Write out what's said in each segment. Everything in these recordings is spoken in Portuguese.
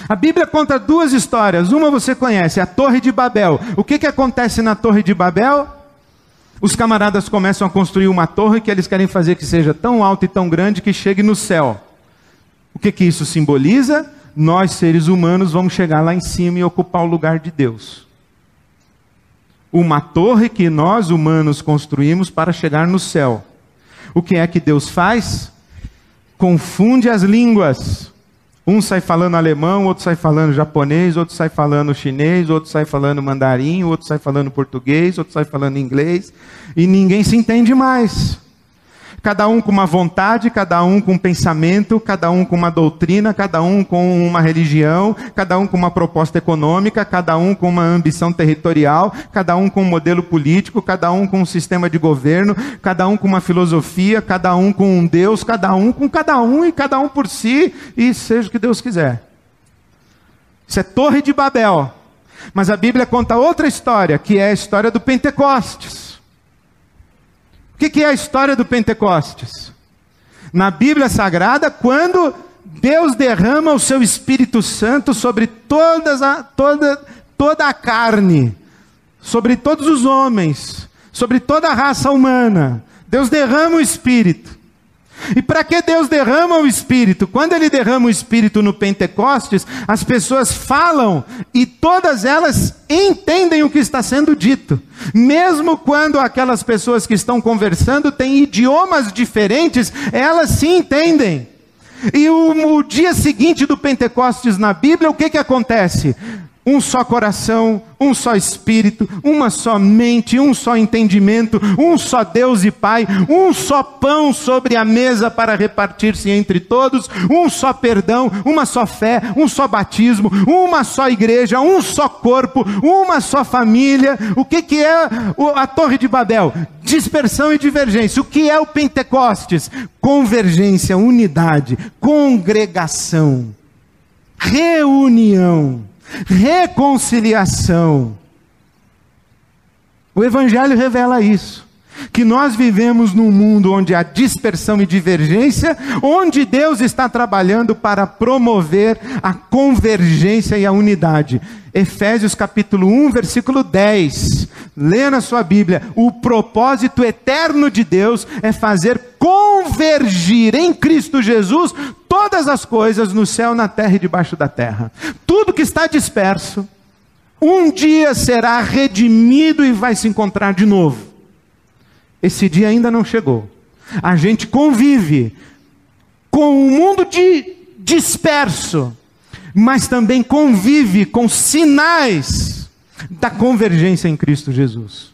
A Bíblia conta duas histórias. Uma você conhece, a Torre de Babel. O que acontece na Torre de Babel? Os camaradas começam a construir uma torre que eles querem fazer que seja tão alta e tão grande que chegue no céu. O que isso simboliza? Nós, seres humanos, vamos chegar lá em cima e ocupar o lugar de Deus. Uma torre que nós, humanos, construímos para chegar no céu. O que é que Deus faz? Confunde as línguas. Um sai falando alemão, outro sai falando japonês, outro sai falando chinês, outro sai falando mandarim, outro sai falando português, outro sai falando inglês, e ninguém se entende mais. Cada um com uma vontade, cada um com um pensamento, cada um com uma doutrina, cada um com uma religião, cada um com uma proposta econômica, cada um com uma ambição territorial, cada um com um modelo político, cada um com um sistema de governo, cada um com uma filosofia, cada um com um Deus, cada um com cada um e cada um por si, e seja o que Deus quiser. Isso é Torre de Babel. Mas a Bíblia conta outra história, que é a história do Pentecostes. O que é a história do Pentecostes? Na Bíblia Sagrada, quando Deus derrama o seu Espírito Santo sobre toda a carne, sobre todos os homens, sobre toda a raça humana. Deus derrama o Espírito. E para que Deus derrama o Espírito? Quando Ele derrama o Espírito no Pentecostes, as pessoas falam e todas elas entendem o que está sendo dito. Mesmo quando aquelas pessoas que estão conversando têm idiomas diferentes, elas se entendem. E o dia seguinte do Pentecostes na Bíblia, o que acontece? Um só coração, um só Espírito, uma só mente, um só entendimento, um só Deus e Pai, um só pão sobre a mesa para repartir-se entre todos, um só perdão, uma só fé, um só batismo, uma só igreja, um só corpo, uma só família. O que é a Torre de Babel? Dispersão e divergência. O que é o Pentecostes? Convergência, unidade, congregação, reunião, reconciliação. O Evangelho revela isso, que nós vivemos num mundo onde há dispersão e divergência, onde Deus está trabalhando para promover a convergência e a unidade. Efésios capítulo 1, versículo 10. Lê na sua Bíblia: o propósito eterno de Deus é fazer convergir em Cristo Jesus todas as coisas no céu, na terra e debaixo da terra. Tudo que está disperso, um dia será redimido e vai se encontrar de novo. Esse dia ainda não chegou. A gente convive com um mundo disperso, mas também convive com sinais da convergência em Cristo Jesus.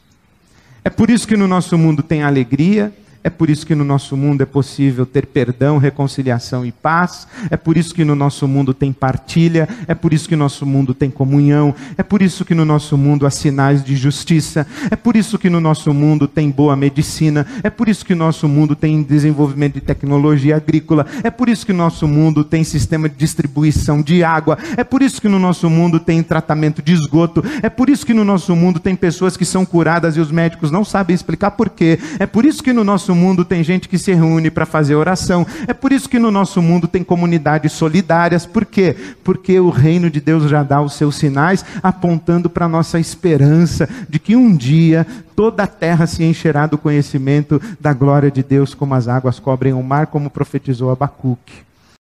É por isso que no nosso mundo tem alegria. É por isso que no nosso mundo é possível ter perdão, reconciliação e paz. É por isso que no nosso mundo tem partilha. É por isso que no nosso mundo tem comunhão. É por isso que no nosso mundo há sinais de justiça. É por isso que no nosso mundo tem boa medicina. É por isso que no nosso mundo tem desenvolvimento de tecnologia agrícola. É por isso que no nosso mundo tem sistema de distribuição de água. É por isso que no nosso mundo tem tratamento de esgoto. É por isso que no nosso mundo tem pessoas que são curadas e os médicos não sabem explicar por quê. É por isso que no nosso mundo tem gente que se reúne para fazer oração. É por isso que no nosso mundo tem comunidades solidárias. Por quê? Porque o reino de Deus já dá os seus sinais, apontando para a nossa esperança de que um dia toda a terra se encherá do conhecimento da glória de Deus, como as águas cobrem o mar, como profetizou Abacuque.